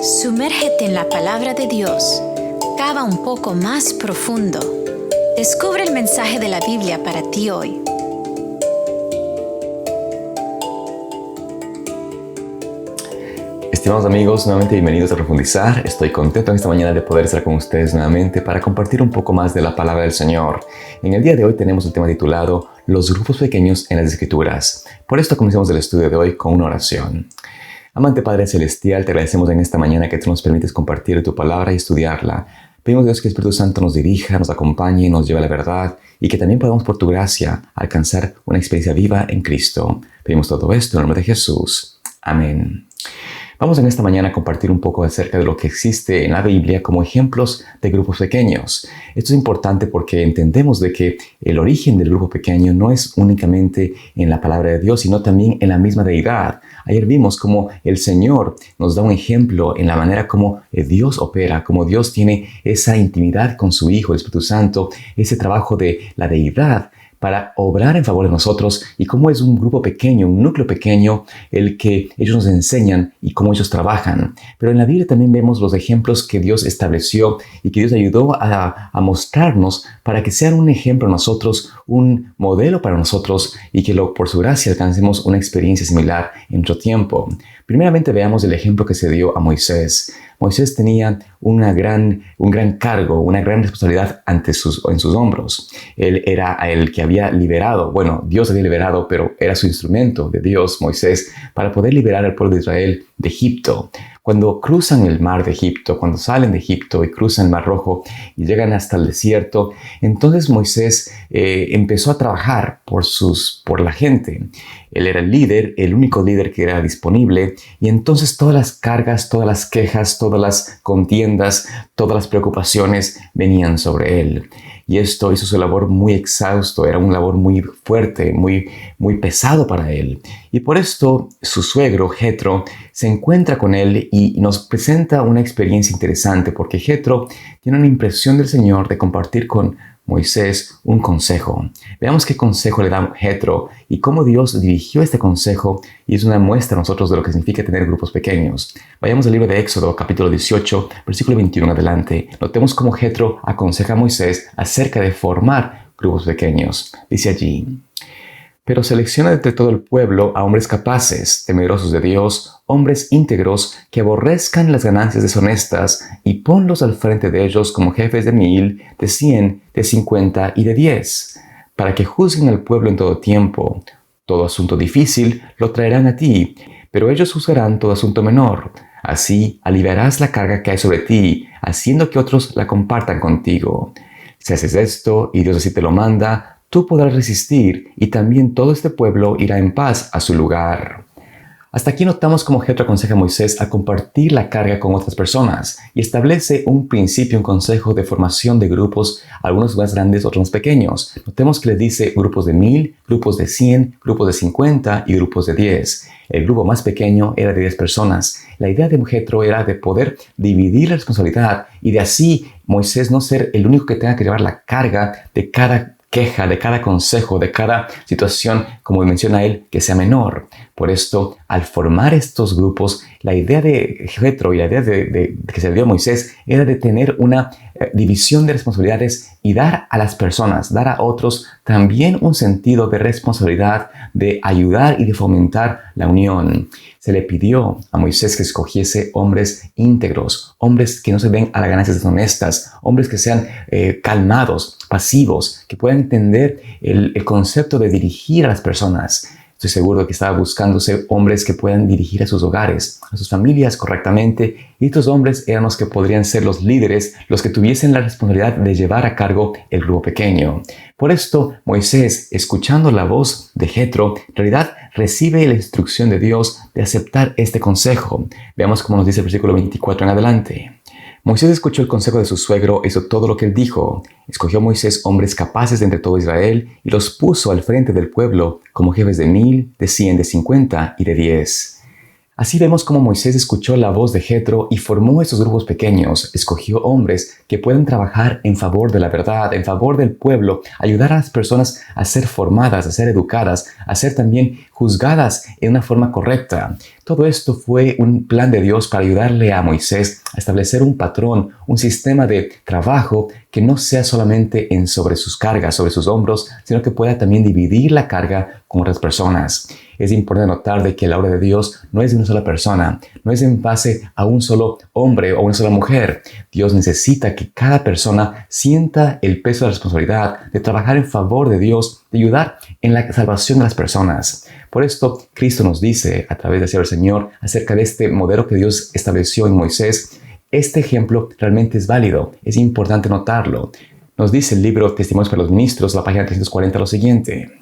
Sumérgete en la palabra de Dios. Cava un poco más profundo. Descubre el mensaje de la Biblia para ti hoy. Estimados amigos, nuevamente bienvenidos a Profundizar. Estoy contento en esta mañana de poder estar con ustedes nuevamente para compartir un poco más de la palabra del Señor. En el día de hoy tenemos el tema titulado Los grupos pequeños en las Escrituras. Por esto comencemos el estudio de hoy con una oración. Amante Padre Celestial, te agradecemos en esta mañana que tú nos permites compartir tu palabra y estudiarla. Pedimos Dios que el Espíritu Santo nos dirija, nos acompañe, nos lleve a la verdad y que también podamos por tu gracia alcanzar una experiencia viva en Cristo. Pedimos todo esto en el nombre de Jesús. Amén. Vamos en esta mañana a compartir un poco acerca de lo que existe en la Biblia como ejemplos de grupos pequeños. Esto es importante porque entendemos de que el origen del grupo pequeño no es únicamente en la palabra de Dios, sino también en la misma deidad. Ayer vimos cómo el Señor nos da un ejemplo en la manera como Dios opera, cómo Dios tiene esa intimidad con su Hijo, el Espíritu Santo, ese trabajo de la deidad para obrar en favor de nosotros y cómo es un grupo pequeño, un núcleo pequeño el que ellos nos enseñan y cómo ellos trabajan. Pero en la Biblia también vemos los ejemplos que Dios estableció y que Dios ayudó a mostrarnos para que sean un ejemplo a nosotros, un modelo para nosotros y que por su gracia alcancemos una experiencia similar en nuestro tiempo. Primeramente veamos el ejemplo que se dio a Moisés. Moisés tenía un gran cargo, una gran responsabilidad en sus hombros. Él era el que había liberado, Dios había liberado, pero era su instrumento de Dios, Moisés, para poder liberar al pueblo de Israel de Egipto. Cuando cruzan el mar de Egipto, cuando salen de Egipto y cruzan el Mar Rojo y llegan hasta el desierto, entonces Moisés empezó a trabajar por la gente. Él era el líder, el único líder que era disponible, y entonces todas las cargas, todas las quejas, todas las contiendas, todas las preocupaciones venían sobre él. Y esto hizo su labor muy exhausto, era una labor muy fuerte, muy pesado para él. Y por esto su suegro, Jetro, se encuentra con él y nos presenta una experiencia interesante, porque Jetro tiene una impresión del Señor de compartir con Moisés un consejo. Veamos qué consejo le da Jetro y cómo Dios dirigió este consejo, y es una muestra a nosotros de lo que significa tener grupos pequeños. Vayamos al libro de Éxodo, capítulo 18, versículo 21 adelante. Notemos cómo Jetro aconseja a Moisés acerca de formar grupos pequeños. Dice allí: pero selecciona entre todo el pueblo a hombres capaces, temerosos de Dios, hombres íntegros que aborrezcan las ganancias deshonestas, y ponlos al frente de ellos como jefes de 1,000, de 100, de 50 y de 10, para que juzguen al pueblo en todo tiempo. Todo asunto difícil lo traerán a ti, pero ellos juzgarán todo asunto menor. Así aliviarás la carga que hay sobre ti, haciendo que otros la compartan contigo. Si haces esto y Dios así te lo manda, tú podrás resistir y también todo este pueblo irá en paz a su lugar. Hasta aquí notamos cómo Jetro aconseja a Moisés a compartir la carga con otras personas y establece un principio, un consejo de formación de grupos, algunos más grandes, otros más pequeños. Notemos que le dice grupos de 1,000, grupos de 100, grupos de 50 y grupos de 10. El grupo más pequeño era de 10 personas. La idea de Jetro era de poder dividir la responsabilidad y de así Moisés no ser el único que tenga que llevar la carga de cada queja, de cada consejo, de cada situación, como menciona él, que sea menor. Por esto, al formar estos grupos, la idea de Jetro y la idea de que se le dio a Moisés era de tener una división de responsabilidades y dar a las personas, dar a otros también un sentido de responsabilidad, de ayudar y de fomentar la unión. Se le pidió a Moisés que escogiese hombres íntegros, hombres que no se den a las ganancias deshonestas, hombres que sean calmados, pasivos, que puedan entender el concepto de dirigir a las personas. Estoy seguro de que estaba buscándose hombres que puedan dirigir a sus hogares, a sus familias correctamente, y estos hombres eran los que podrían ser los líderes, los que tuviesen la responsabilidad de llevar a cargo el grupo pequeño. Por esto, Moisés, escuchando la voz de Jetro, en realidad recibe la instrucción de Dios de aceptar este consejo. Veamos cómo nos dice el versículo 24 en adelante. Moisés escuchó el consejo de su suegro e hizo todo lo que él dijo. Escogió Moisés hombres capaces de entre todo Israel y los puso al frente del pueblo como jefes de 1,000, de 100, de 50 y de 10. Así vemos cómo Moisés escuchó la voz de Jetro y formó estos grupos pequeños, escogió hombres que puedan trabajar en favor de la verdad, en favor del pueblo, ayudar a las personas a ser formadas, a ser educadas, a ser también juzgadas en una forma correcta. Todo esto fue un plan de Dios para ayudarle a Moisés a establecer un patrón, un sistema de trabajo que no sea solamente sobre sus cargas, sobre sus hombros, sino que pueda también dividir la carga con otras personas. Es importante notar de que la obra de Dios no es de una sola persona, no es en base a un solo hombre o una sola mujer. Dios necesita que cada persona sienta el peso de la responsabilidad de trabajar en favor de Dios, de ayudar en la salvación de las personas. Por esto, Cristo nos dice, a través del Señor, acerca de este modelo que Dios estableció en Moisés. Este ejemplo realmente es válido, es importante notarlo. Nos dice el libro Testimonios para los Ministros, la página 340, lo siguiente.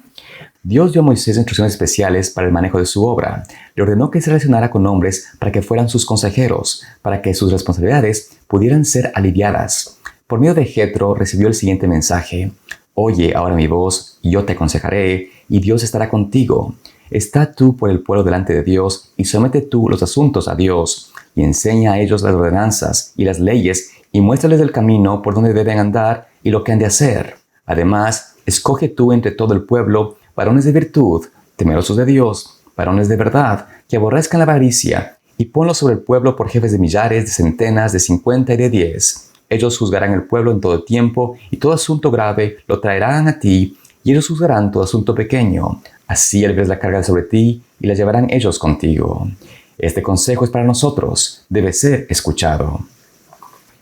Dios dio a Moisés instrucciones especiales para el manejo de su obra. Le ordenó que se relacionara con hombres para que fueran sus consejeros, para que sus responsabilidades pudieran ser aliviadas. Por medio de Jetro recibió el siguiente mensaje. Oye ahora mi voz, y yo te aconsejaré, y Dios estará contigo. Está tú por el pueblo delante de Dios, y somete tú los asuntos a Dios, y enseña a ellos las ordenanzas y las leyes, y muéstrales el camino por donde deben andar y lo que han de hacer. Además, escoge tú entre todo el pueblo varones de virtud, temerosos de Dios, varones de verdad, que aborrezcan la avaricia, y ponlos sobre el pueblo por jefes de millares, de centenas, de 50 y de 10. Ellos juzgarán el pueblo en todo tiempo, y todo asunto grave lo traerán a ti, y ellos juzgarán todo asunto pequeño. Así aliviarás la carga sobre ti, y la llevarán ellos contigo. Este consejo es para nosotros, debe ser escuchado.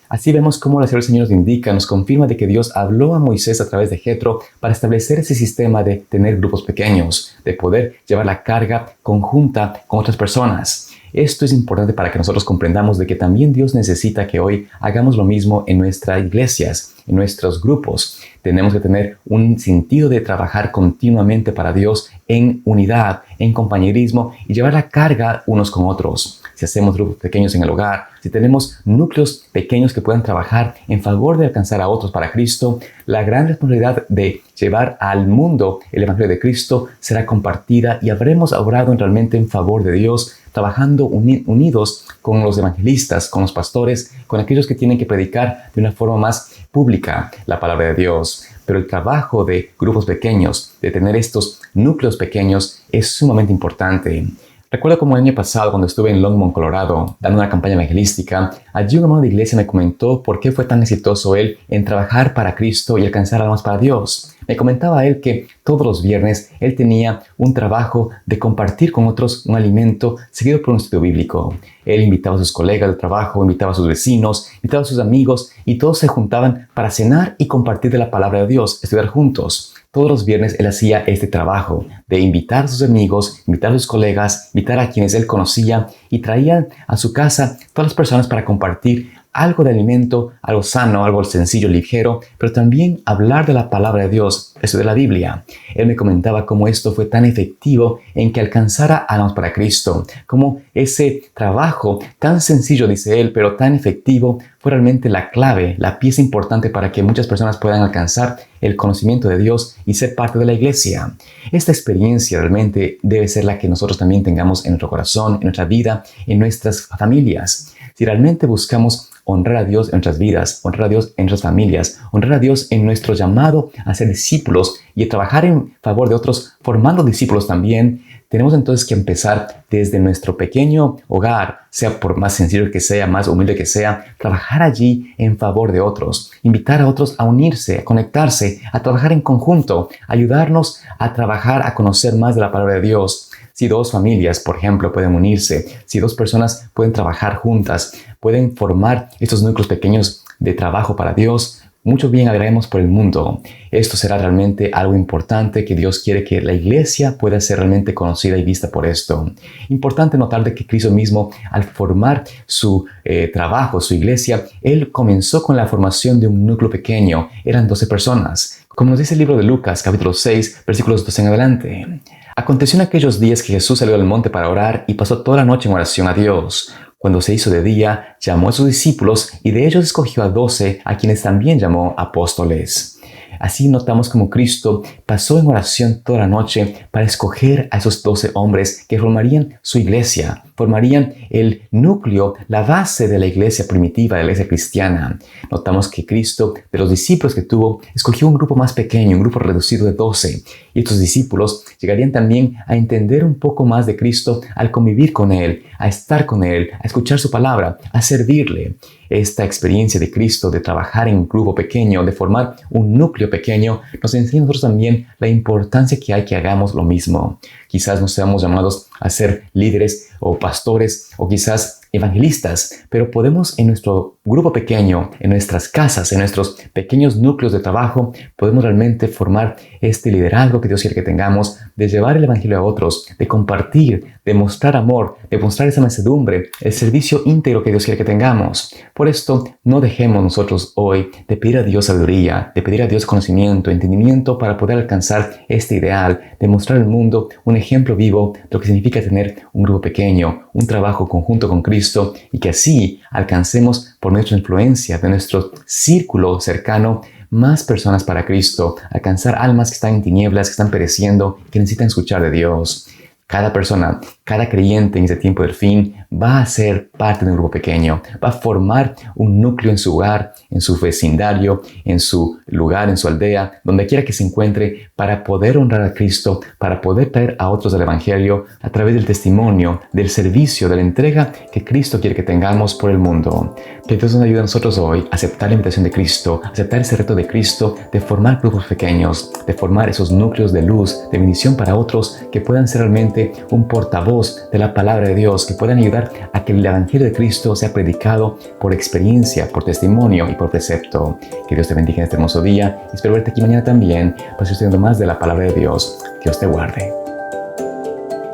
Así vemos cómo la Señor nos indica, nos confirma de que Dios habló a Moisés a través de Jetro para establecer ese sistema de tener grupos pequeños, de poder llevar la carga conjunta con otras personas. Esto es importante para que nosotros comprendamos de que también Dios necesita que hoy hagamos lo mismo en nuestras iglesias, en nuestros grupos. Tenemos que tener un sentido de trabajar continuamente para Dios en unidad, en compañerismo y llevar la carga unos con otros. Si hacemos grupos pequeños en el hogar, si tenemos núcleos pequeños que puedan trabajar en favor de alcanzar a otros para Cristo, la gran responsabilidad de llevar al mundo el Evangelio de Cristo será compartida y habremos obrado realmente en favor de Dios, trabajando unidos con los evangelistas, con los pastores, con aquellos que tienen que predicar de una forma más pública la palabra de Dios. Pero el trabajo de grupos pequeños, de tener estos núcleos pequeños, es sumamente importante. Recuerdo como el año pasado, cuando estuve en Longmont, Colorado, dando una campaña evangelística, allí un hermano de iglesia me comentó por qué fue tan exitoso él en trabajar para Cristo y alcanzar almas para Dios. Me comentaba él que todos los viernes él tenía un trabajo de compartir con otros un alimento seguido por un estudio bíblico. Él invitaba a sus colegas de trabajo, invitaba a sus vecinos, invitaba a sus amigos y todos se juntaban para cenar y compartir de la palabra de Dios, estudiar juntos. Todos los viernes él hacía este trabajo de invitar a sus amigos, invitar a sus colegas, invitar a quienes él conocía y traía a su casa todas las personas para compartir algo de alimento, algo sano, algo sencillo, ligero, pero también hablar de la palabra de Dios, eso de la Biblia. Él me comentaba cómo esto fue tan efectivo en que alcanzara almas para Cristo, cómo ese trabajo tan sencillo, dice él, pero tan efectivo, fue realmente la clave, la pieza importante para que muchas personas puedan alcanzar el conocimiento de Dios y ser parte de la iglesia. Esta experiencia realmente debe ser la que nosotros también tengamos en nuestro corazón, en nuestra vida, en nuestras familias. Si realmente buscamos honrar a Dios en nuestras vidas, honrar a Dios en nuestras familias, honrar a Dios en nuestro llamado a ser discípulos y a trabajar en favor de otros, formando discípulos también, tenemos entonces que empezar desde nuestro pequeño hogar, sea por más sencillo que sea, más humilde que sea, trabajar allí en favor de otros, invitar a otros a unirse, a conectarse, a trabajar en conjunto, ayudarnos a trabajar, a conocer más de la palabra de Dios. Si dos familias, por ejemplo, pueden unirse, si dos personas pueden trabajar juntas, pueden formar estos núcleos pequeños de trabajo para Dios, mucho bien haremos por el mundo. Esto será realmente algo importante que Dios quiere que la iglesia pueda ser realmente conocida y vista por esto. Importante notar de que Cristo mismo, al formar su trabajo, su iglesia, Él comenzó con la formación de un núcleo pequeño. Eran 12 personas. Como nos dice el libro de Lucas, capítulo 6, versículos 12 en adelante. Aconteció en aquellos días que Jesús salió del monte para orar y pasó toda la noche en oración a Dios. Cuando se hizo de día, llamó a sus discípulos y de ellos escogió a 12, a quienes también llamó apóstoles. Así notamos como Cristo pasó en oración toda la noche para escoger a esos 12 hombres que formarían su iglesia, formarían el núcleo, la base de la iglesia primitiva, de la iglesia cristiana. Notamos que Cristo, de los discípulos que tuvo, escogió un grupo más pequeño, un grupo reducido de 12. Y estos discípulos llegarían también a entender un poco más de Cristo al convivir con Él, a estar con Él, a escuchar su palabra, a servirle. Esta experiencia de Cristo de trabajar en un grupo pequeño, de formar un núcleo pequeño, nos enseña a nosotros también la importancia que hay que hagamos lo mismo. Quizás no seamos llamados a ser líderes o pastores o quizás evangelistas, pero podemos en nuestro grupo pequeño, en nuestras casas, en nuestros pequeños núcleos de trabajo, podemos realmente formar este liderazgo que Dios quiere que tengamos, de llevar el evangelio a otros, de compartir, de mostrar amor, de mostrar esa mansedumbre, el servicio íntegro que Dios quiere que tengamos. Por esto, no dejemos nosotros hoy de pedir a Dios sabiduría, de pedir a Dios conocimiento, entendimiento para poder alcanzar este ideal, de mostrar al mundo un ejemplo vivo de lo que significa tener un grupo pequeño, un trabajo conjunto con Cristo, y que así alcancemos por nuestra influencia de nuestro círculo cercano más personas para Cristo, alcanzar almas que están en tinieblas, que están pereciendo, que necesitan escuchar de Dios. Cada persona, cada creyente en ese tiempo del fin va a ser parte de un grupo pequeño, va a formar un núcleo en su hogar, en su vecindario, en su lugar, en su aldea, donde quiera que se encuentre, para poder honrar a Cristo, para poder traer a otros del Evangelio a través del testimonio, del servicio, de la entrega que Cristo quiere que tengamos por el mundo. Que Dios nos ayude a nosotros hoy a aceptar la invitación de Cristo, a aceptar ese reto de Cristo, de formar grupos pequeños, de formar esos núcleos de luz, de bendición para otros que puedan ser realmente un portavoz de la palabra de Dios, que puedan ayudar a que el Evangelio de Cristo sea predicado por experiencia, por testimonio y por precepto. Que Dios te bendiga en este hermoso día. Espero verte aquí mañana también para seguir estudiando más de la palabra de Dios. Dios te guarde.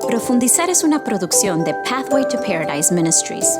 Profundizar es una producción de Pathway to Paradise Ministries.